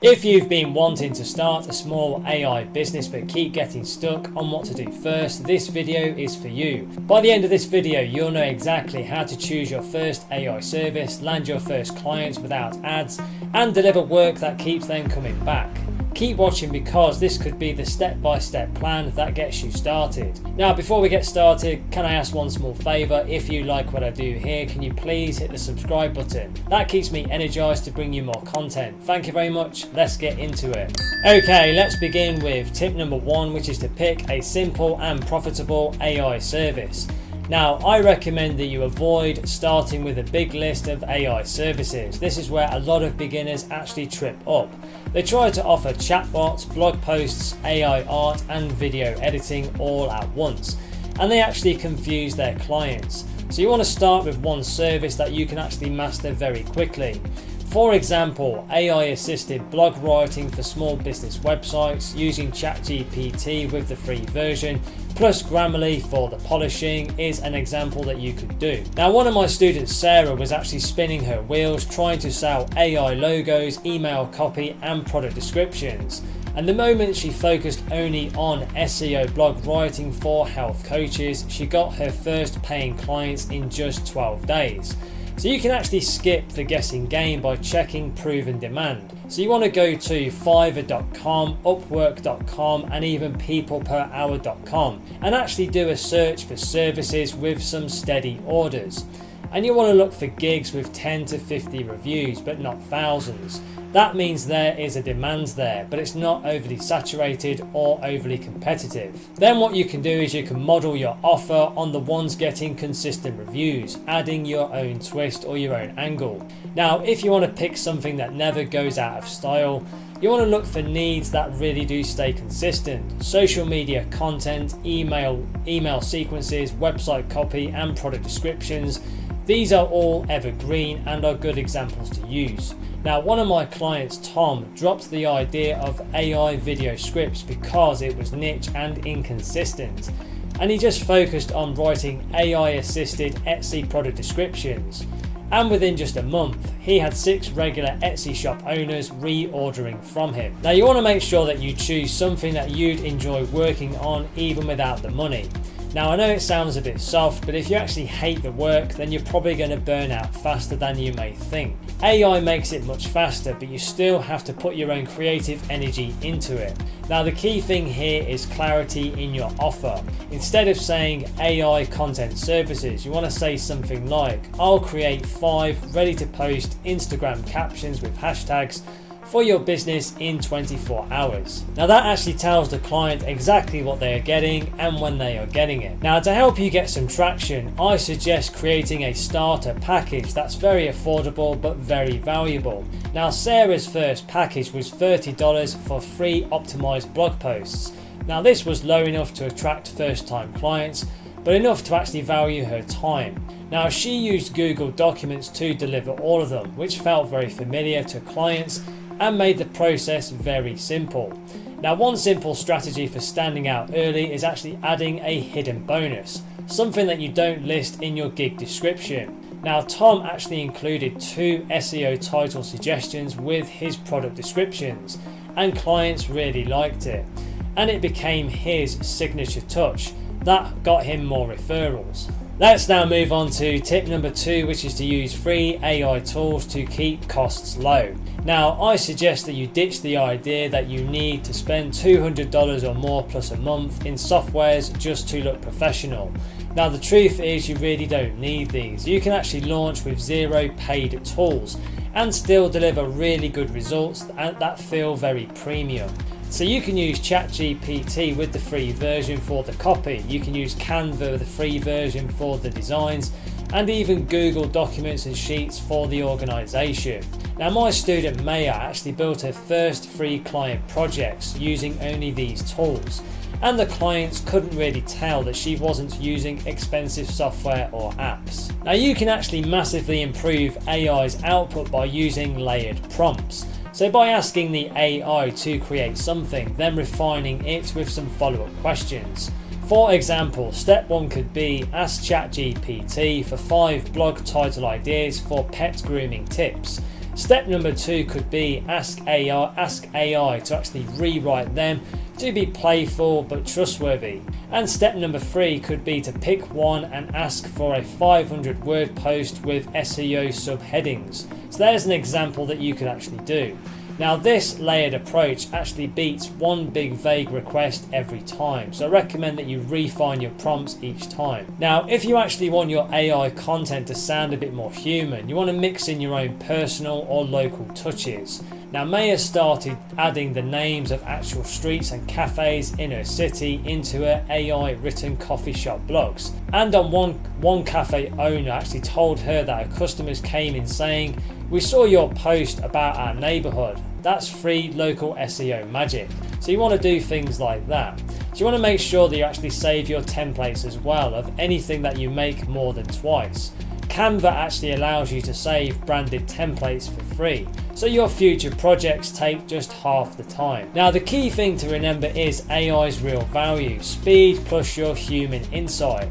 If you've been wanting to start a small AI business but keep getting stuck on what to do first, this video is for you. By the end of this video, you'll know exactly how to choose your first AI service, land your first clients without ads, and deliver work that keeps them coming back. Keep watching because this could be the step-by-step plan that gets you started. Now, before we get started, can I ask one small favour? If you like what I do here, can you please hit the subscribe button? That keeps me energized to bring you more content. Thank you very much. Let's get into it. Okay, let's begin with tip number 1, which is to pick a simple and profitable AI service. Now, I recommend that you avoid starting with a big list of AI services. This is where a lot of beginners actually trip up. They try to offer chatbots, blog posts, AI art and video editing all at once, and they actually confuse their clients. So you want to start with one service that you can actually master very quickly. For example, AI assisted blog writing for small business websites using ChatGPT with the free version, plus Grammarly for the polishing is an example that you could do. Now, one of my students, Sarah, was actually spinning her wheels trying to sell AI logos, email copy and product descriptions. And the moment she focused only on SEO blog writing for health coaches, she got her first paying clients in just 12 days. So you can actually skip the guessing game by checking proven demand. So you want to go to Fiverr.com, Upwork.com and even peopleperhour.com and actually do a search for services with some steady orders. And you want to look for gigs with 10 to 50 reviews, but not thousands. That means there is a demand there, but it's not overly saturated or overly competitive. Then what you can do is you can model your offer on the ones getting consistent reviews, adding your own twist or your own angle. Now, if you want to pick something that never goes out of style, you want to look for needs that really do stay consistent. Social media content, email sequences, website copy and product descriptions. These are all evergreen and are good examples to use. Now, one of my clients, Tom, dropped the idea of AI video scripts because it was niche and inconsistent. And he just focused on writing AI assisted Etsy product descriptions. And within just a month, he had 6 regular Etsy shop owners reordering from him. Now, you want to make sure that you choose something that you'd enjoy working on even without the money. Now, I know it sounds a bit soft, but if you actually hate the work, then you're probably going to burn out faster than you may think. AI makes it much faster, but you still have to put your own creative energy into it. Now, the key thing here is clarity in your offer. Instead of saying AI content services, you want to say something like, I'll create 5 ready to post Instagram captions with hashtags for your business in 24 hours. Now, that actually tells the client exactly what they are getting and when they are getting it. Now, to help you get some traction, I suggest creating a starter package that's very affordable but very valuable. Now, Sarah's first package was $30 for free optimized blog posts. Now, this was low enough to attract first-time clients, but enough to actually value her time. Now, she used Google Documents to deliver all of them, which felt very familiar to clients and made the process very simple. Now, one simple strategy for standing out early is actually adding a hidden bonus, something that you don't list in your gig description. Now, Tom actually included 2 SEO title suggestions with his product descriptions, and clients really liked it. And it became his signature touch. That got him more referrals. Let's now move on to tip number 2, which is to use free AI tools to keep costs low. Now, I suggest that you ditch the idea that you need to spend $200 or more plus a month in softwares just to look professional. Now, the truth is you really don't need these. You can actually launch with 0 paid tools and still deliver really good results that feel very premium. So you can use ChatGPT with the free version for the copy, you can use Canva with the free version for the designs, and even Google Documents and Sheets for the organization. Now, my student Maya actually built her first free client projects using only these tools, and the clients couldn't really tell that she wasn't using expensive software or apps. Now, you can actually massively improve AI's output by using layered prompts. So by asking the AI to create something, then refining it with some follow-up questions. For example, step 1 could be ask ChatGPT for 5 blog title ideas for pet grooming tips. Step number 2 could be ask AI to actually rewrite them to be playful but trustworthy. And step number 3 could be to pick one and ask for a 500 word post with SEO subheadings. So there's an example that you could actually do. Now this layered approach actually beats one big vague request every time, so I recommend that you refine your prompts each time. Now if you actually want your AI content to sound a bit more human, you want to mix in your own personal or local touches. Now May has started adding the names of actual streets and cafes in her city into her AI written coffee shop blogs. And on one cafe owner actually told her that her customers came in saying, "We saw your post about our neighbourhood." That's free local SEO magic. So you want to do things like that. So you want to make sure that you actually save your templates as well of anything that you make more than twice. Canva actually allows you to save branded templates for free, so your future projects take just half the time. Now the key thing to remember is AI's real value, speed plus your human insight.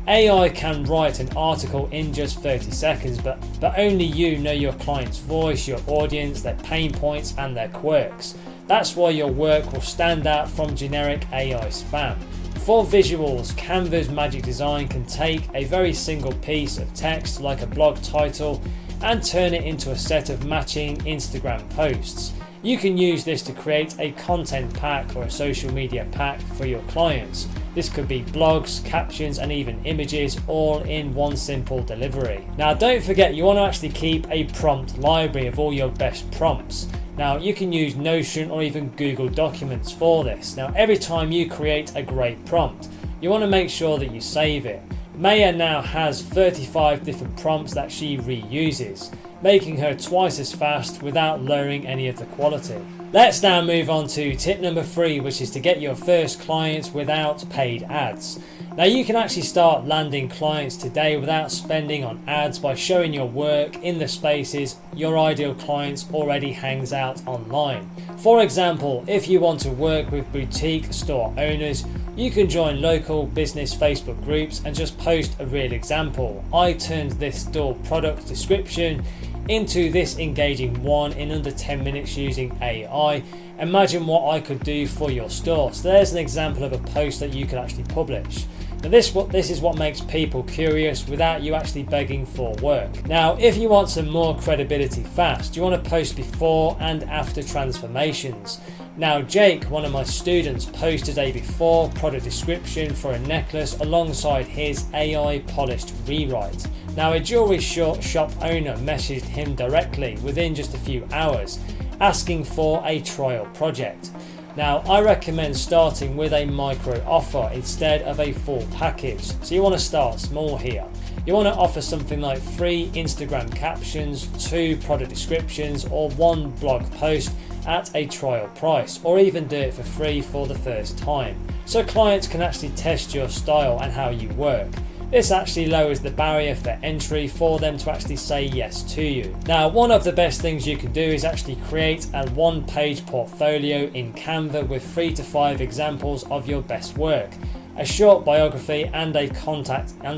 AI can write an article in just 30 seconds, but only you know your client's voice, your audience, their pain points and their quirks. That's why your work will stand out from generic AI spam. For visuals, Canva's magic design can take a very single piece of text like a blog title and turn it into a set of matching Instagram posts. You can use this to create a content pack or a social media pack for your clients. This could be blogs, captions and even images all in one simple delivery. Now don't forget, you want to actually keep a prompt library of all your best prompts. Now you can use Notion or even Google Documents for this. Now every time you create a great prompt, you want to make sure that you save it. Maya now has 35 different prompts that she reuses, making her twice as fast without lowering any of the quality. Let's now move on to tip number 3, which is to get your first clients without paid ads. Now you can actually start landing clients today without spending on ads by showing your work in the spaces your ideal clients already hangs out online. For example, if you want to work with boutique store owners, you can join local business Facebook groups and just post a real example. I turned this store product description into this engaging one in under 10 minutes using AI. Imagine what I could do for your store. So there's an example of a post that you could actually publish. Now this is what makes people curious without you actually begging for work. Now if you want some more credibility fast, you want to post before and after transformations. Now Jake, one of my students, posted a before product description for a necklace alongside his AI polished rewrite. Now a jewelry shop owner messaged him directly within just a few hours asking for a trial project. Now I recommend starting with a micro offer instead of a full package. So you want to start small here. You want to offer something like 3 Instagram captions, 2 product descriptions or 1 blog post at a trial price, or even do it for free for the first time, so clients can actually test your style and how you work. This actually lowers the barrier for entry for them to actually say yes to you. Now one of the best things you can do is actually create a 1-page portfolio in Canva with 3 to 5 examples of your best work, a short biography and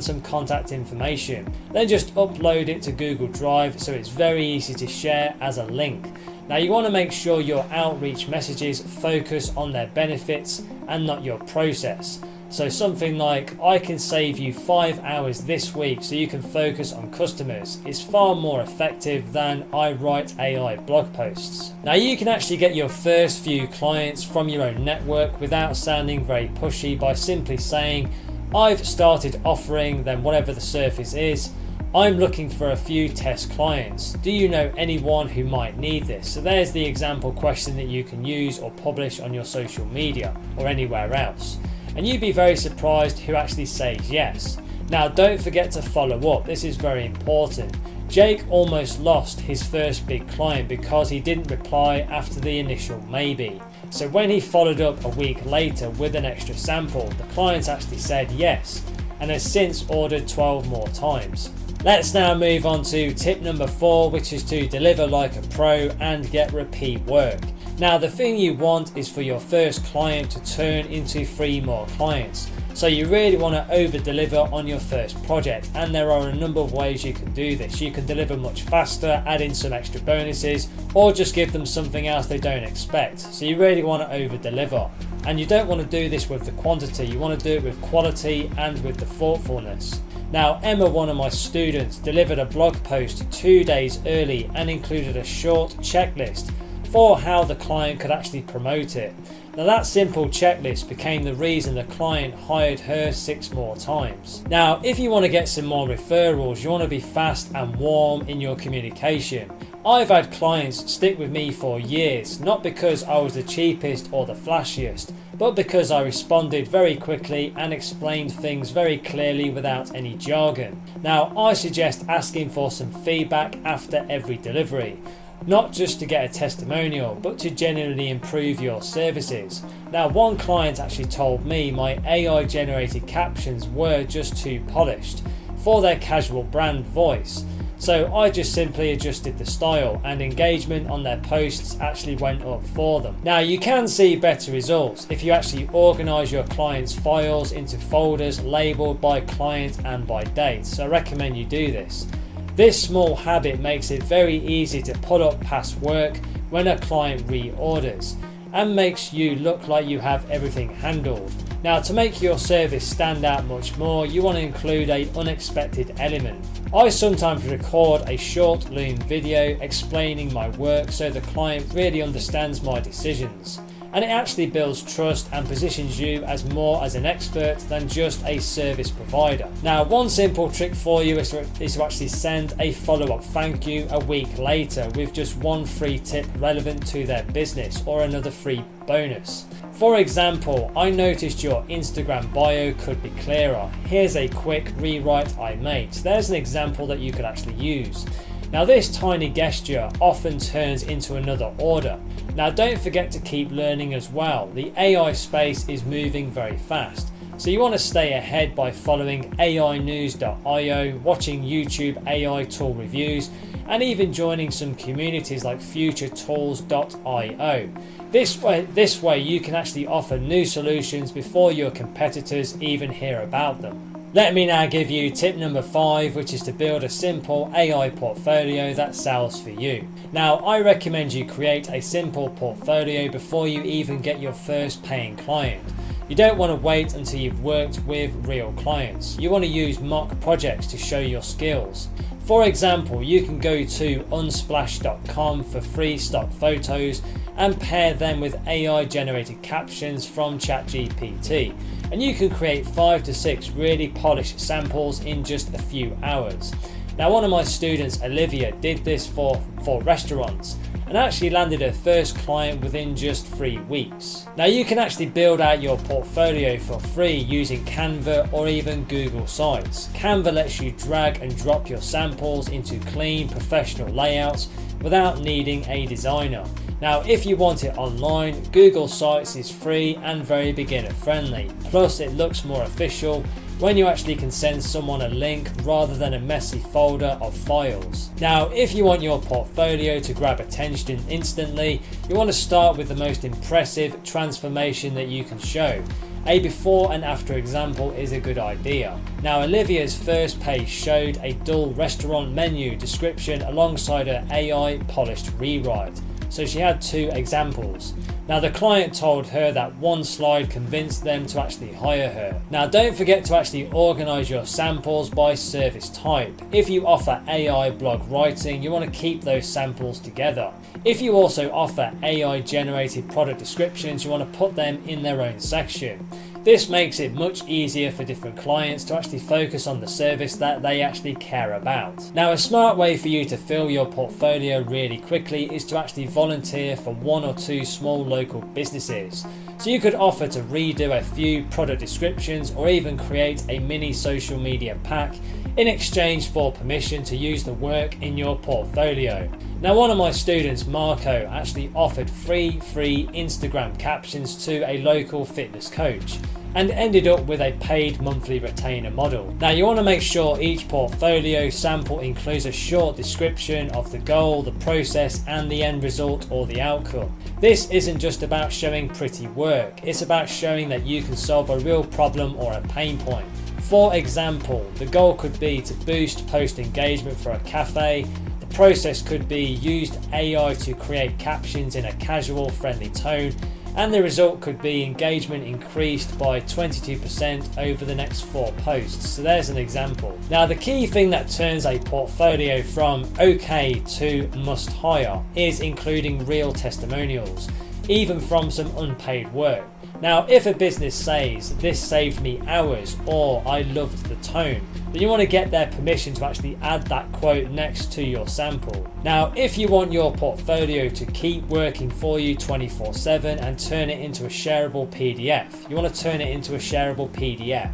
some contact information. Then just upload it to Google Drive so it's very easy to share as a link. Now you want to make sure your outreach messages focus on their benefits and not your process. So something like, I can save you 5 hours this week so you can focus on customers, is far more effective than I write AI blog posts. Now you can actually get your first few clients from your own network without sounding very pushy by simply saying, I've started offering them whatever the service is. I'm looking for a few test clients. Do you know anyone who might need this? So there's the example question that you can use or publish on your social media or anywhere else. And you'd be very surprised who actually says yes. Now don't forget to follow up, this is very important. Jake almost lost his first big client because he didn't reply after the initial maybe. So when he followed up a week later with an extra sample, the client actually said yes and has since ordered 12 more times. Let's now move on to tip number 4, which is to deliver like a pro and get repeat work. Now the thing you want is for your first client to turn into 3 more clients. So you really want to over deliver on your first project, and there are a number of ways you can do this. You can deliver much faster, add in some extra bonuses, or just give them something else they don't expect. So you really want to over deliver, and you don't want to do this with the quantity, you want to do it with quality and with the thoughtfulness. Now, Emma, one of my students, delivered a blog post 2 days early and included a short checklist for how the client could actually promote it. Now, that simple checklist became the reason the client hired her 6 more times. Now, if you want to get some more referrals, you want to be fast and warm in your communication. I've had clients stick with me for years, not because I was the cheapest or the flashiest, but because I responded very quickly and explained things very clearly without any jargon. Now, I suggest asking for some feedback after every delivery. Not just to get a testimonial, but to genuinely improve your services. Now, one client actually told me my AI generated captions were just too polished for their casual brand voice. So I just simply adjusted the style, and engagement on their posts actually went up for them. Now, you can see better results if you actually organize your clients' files into folders labeled by client and by date. So I recommend you do this. This small habit makes it very easy to put up past work when a client reorders, and makes you look like you have everything handled. Now, to make your service stand out much more, you want to include an unexpected element. I sometimes record a short lean video explaining my work so the client really understands my decisions, and it actually builds trust and positions you as more as an expert than just a service provider. Now, one simple trick for you is to actually send a follow-up thank you a week later with just one free tip relevant to their business or another free bonus. For example, I noticed your Instagram bio could be clearer. Here's a quick rewrite I made. So there's an example that you could actually use. Now, this tiny gesture often turns into another order. Now, don't forget to keep learning as well. The AI space is moving very fast, so you want to stay ahead by following ainews.io, watching YouTube AI tool reviews, and even joining some communities like futuretools.io. This way you can actually offer new solutions before your competitors even hear about them. Let me now give you tip number 5, which is to build a simple AI portfolio that sells for you. Now, I recommend you create a simple portfolio before you even get your first paying client. You don't want to wait until you've worked with real clients. You want to use mock projects to show your skills. For example, you can go to unsplash.com for free stock photos and pair them with AI generated captions from ChatGPT, and you can create 5 to 6 really polished samples in just a few hours. Now, one of my students, Olivia, did this for restaurants and actually landed her first client within just 3 weeks. Now, you can actually build out your portfolio for free using Canva or even Google Sites. Canva lets you drag and drop your samples into clean, professional layouts without needing a designer. Now, if you want it online, Google Sites is free and very beginner friendly. Plus, it looks more official when you actually can send someone a link rather than a messy folder of files. Now, if you want your portfolio to grab attention instantly, you want to start with the most impressive transformation that you can show. A before and after example is a good idea. Now, Olivia's first page showed a dull restaurant menu description alongside her AI polished rewrite. So she had 2 examples. Now, the client told her that one slide convinced them to actually hire her. Now, don't forget to actually organize your samples by service type. If you offer AI blog writing, you want to keep those samples together. If you also offer AI generated product descriptions, you want to put them in their own section. This makes it much easier for different clients to actually focus on the service that they actually care about. Now, a smart way for you to fill your portfolio really quickly is to actually volunteer for 1 or 2 small local businesses. So you could offer to redo a few product descriptions or even create a mini social media pack in exchange for permission to use the work in your portfolio. Now, one of my students, Marco, actually offered free Instagram captions to a local fitness coach. and ended up with a paid monthly retainer model. Now you want to make sure each portfolio sample includes a short description of the goal, the process and the end result or the outcome. This isn't just about showing pretty work, it's about showing that you can solve a real problem or a pain point. For example, the goal could be to boost post engagement for a cafe. The process could be used AI to create captions in a casual, friendly tone, and the result could be engagement increased by 22% over the next 4 posts. So there's an example. Now the key thing that turns a portfolio from okay to must hire is including real testimonials, even from some unpaid work. Now if a business says this saved me hours or I loved the tone, then you want to get their permission to actually add that quote next to your sample. Now if you want your portfolio to keep working for you 24/7 and turn it into a shareable PDF, you want to turn it into a shareable PDF.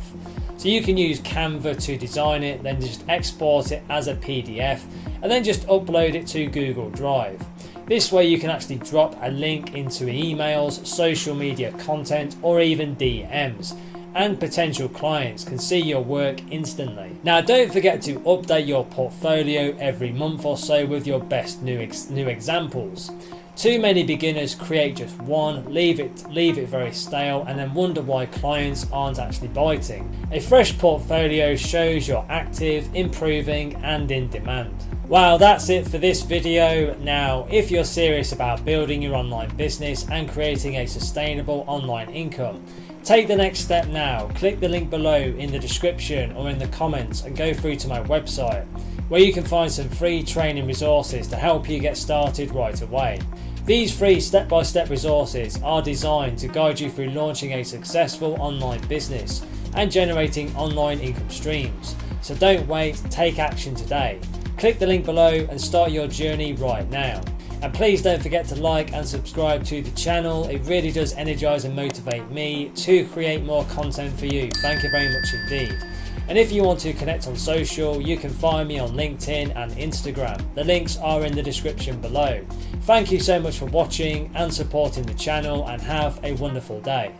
So you can use Canva to design it, then just export it as a PDF and then just upload it to Google Drive. This way you can actually drop a link into emails, social media content or even DMs, and potential clients can see your work instantly. Now don't forget to update your portfolio every month or so with your best new examples. Too many beginners create just one, leave it very stale and then wonder why clients aren't actually biting. A fresh portfolio shows you're active, improving and in demand. Well, that's it for this video. Now, if you're serious about building your online business and creating a sustainable online income, take the next step now. Click the link below in the description or in the comments and go through to my website, where you can find some free training resources to help you get started right away. These free step-by-step resources are designed to guide you through launching a successful online business and generating online income streams. So don't wait, take action today. Click the link below and start your journey right now. And please don't forget to like and subscribe to the channel. It really does energize and motivate me to create more content for you. Thank you very much indeed. And if you want to connect on social, you can find me on LinkedIn and Instagram. The links are in the description below. Thank you so much for watching and supporting the channel, and have a wonderful day.